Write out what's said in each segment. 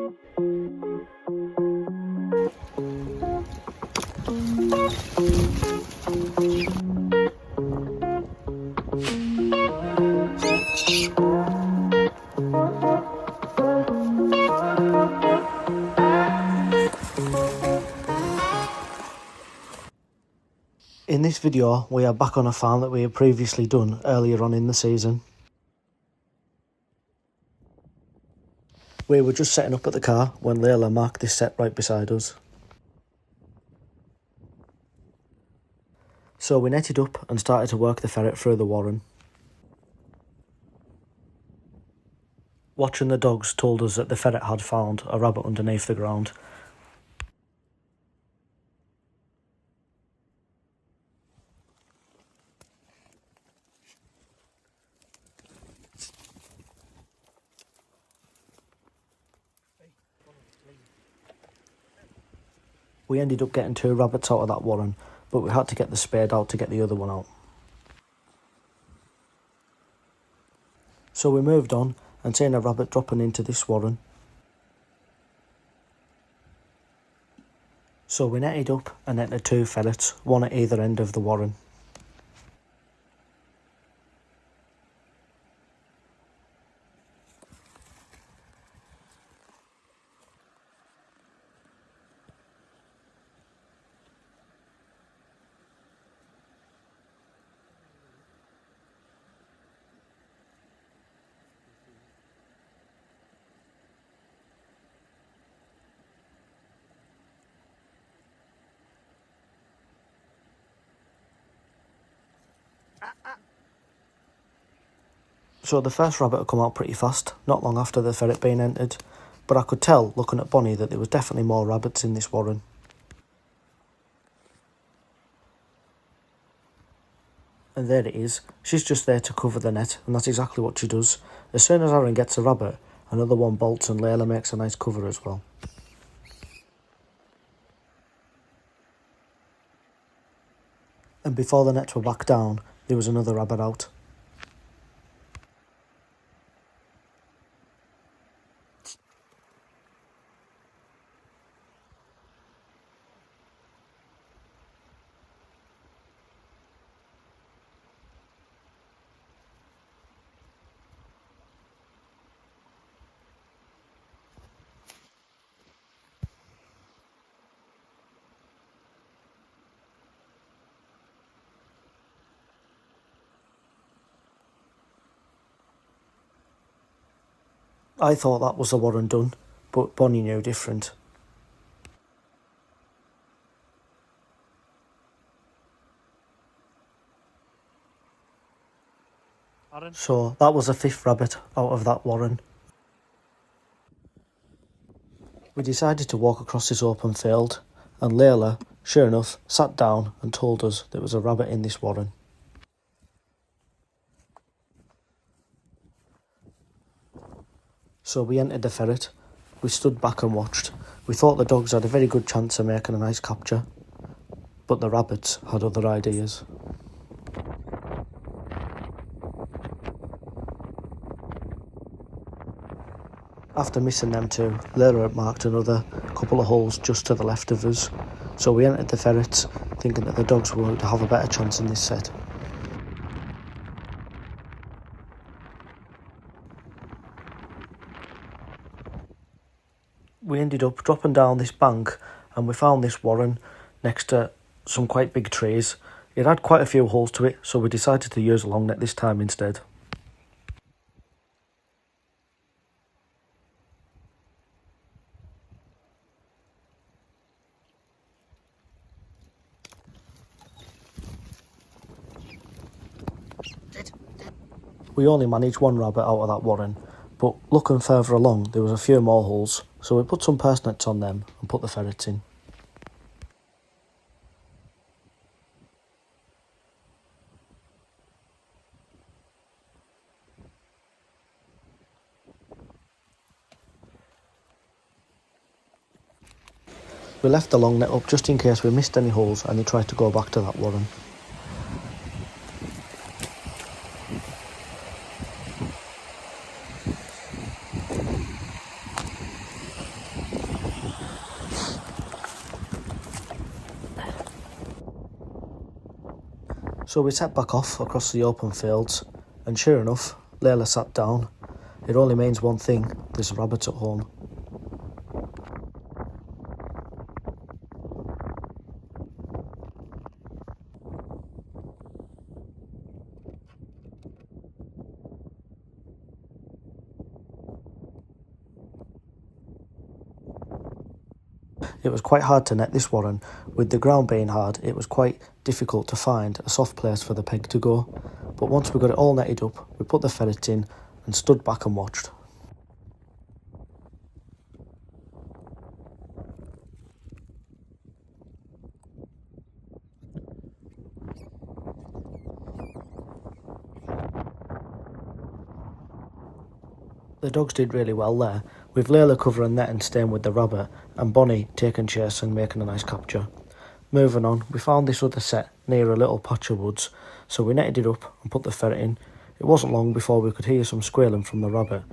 In this video, we are back on a farm that we had previously done earlier on in the season. We were just setting up at the car when Layla marked this set right beside us. So we netted up and started to work the ferret through the warren. Watching the dogs told us that the ferret had found a rabbit underneath the ground. We ended up getting 2 rabbits out of that warren, but we had to get the spade out to get the other one out. So we moved on and seen a rabbit dropping into this warren. So we netted up and netted 2 ferrets, one at either end of the warren. So the first rabbit had come out pretty fast, not long after the ferret being entered, but I could tell, looking at Bonnie, that there was definitely more rabbits in this warren. And there it is. She's just there to cover the net, and that's exactly what she does. As soon as Aaron gets a rabbit, another one bolts and Layla makes a nice cover as well. And before the nets were back down, there was another rabbit out. I thought that was the warren done, but Bonnie knew different. So that was the 5th rabbit out of that warren. We decided to walk across this open field, and Layla, sure enough, sat down and told us there was a rabbit in this warren. So we entered the ferret. We stood back and watched. We thought the dogs had a very good chance of making a nice capture, but the rabbits had other ideas. After missing them 2, Layla had marked another couple of holes just to the left of us, so we entered the ferrets, thinking that the dogs would have a better chance in this set. We ended up dropping down this bank and we found this warren next to some quite big trees. It had quite a few holes to it, so we decided to use a long net this time instead. We only managed 1 rabbit out of that warren, but looking further along there was a few more holes, so we put some purse nets on them and put the ferrets in. We left the long net up just in case we missed any holes and they tried to go back to that warren. So we set back off across the open fields, and sure enough, Layla sat down. It only means one thing: there's a rabbit at home. It was quite hard to net this warren. With the ground being hard, it was quite difficult to find a soft place for the peg to go. But once we got it all netted up, we put the ferret in and stood back and watched. The dogs did really well there, with Layla covering net and staying with the rabbit, and Bonnie taking chase and making a nice capture. Moving on, we found this other set near a little patch of woods, so we netted it up and put the ferret in. It wasn't long before we could hear some squealing from the rabbit.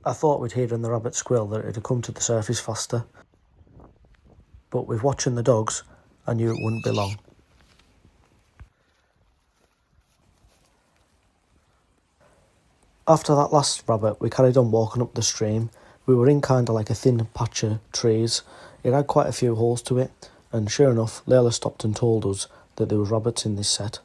I thought we'd hear in the rabbit squeal that it had come to the surface faster, but with watching the dogs, I knew it wouldn't be long. After that last rabbit, we carried on walking up the stream. We were in kind of like a thin patch of trees. It had quite a few holes to it, and sure enough, Layla stopped and told us that there was rabbits in this set.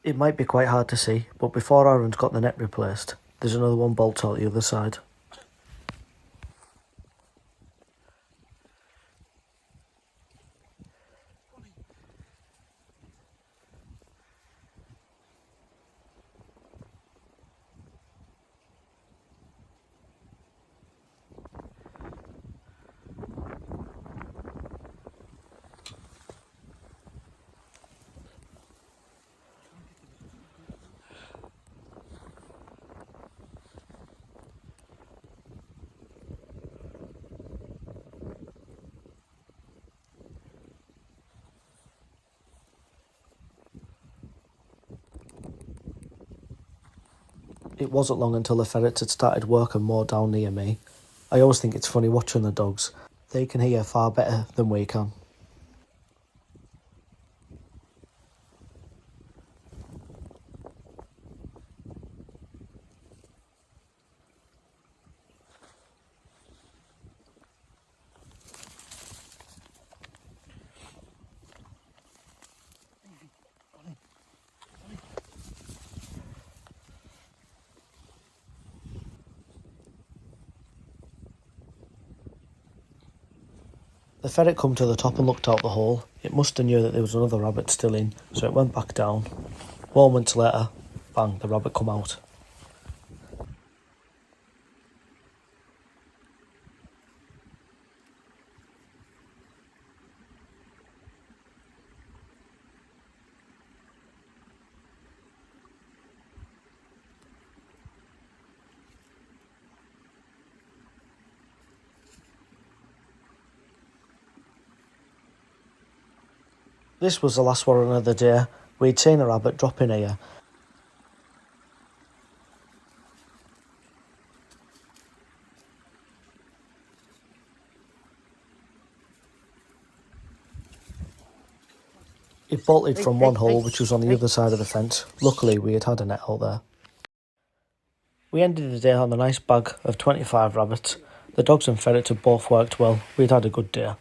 It might be quite hard to see, but before Aaron's got the net replaced, there's another one bolt out the other side. It wasn't long until the ferrets had started working more down near me. I always think it's funny watching the dogs. They can hear far better than we can. The ferret come to the top and looked out the hole. It must have knew that there was another rabbit still in, so it went back down. 1 minute later, bang, the rabbit come out. This was the last one of the day. We'd seen a rabbit drop in here. It bolted from one hole, which was on the other side of the fence. Luckily, we had a net out there. We ended the day on a nice bag of 25 rabbits. The dogs and ferret had both worked well. We'd had a good day.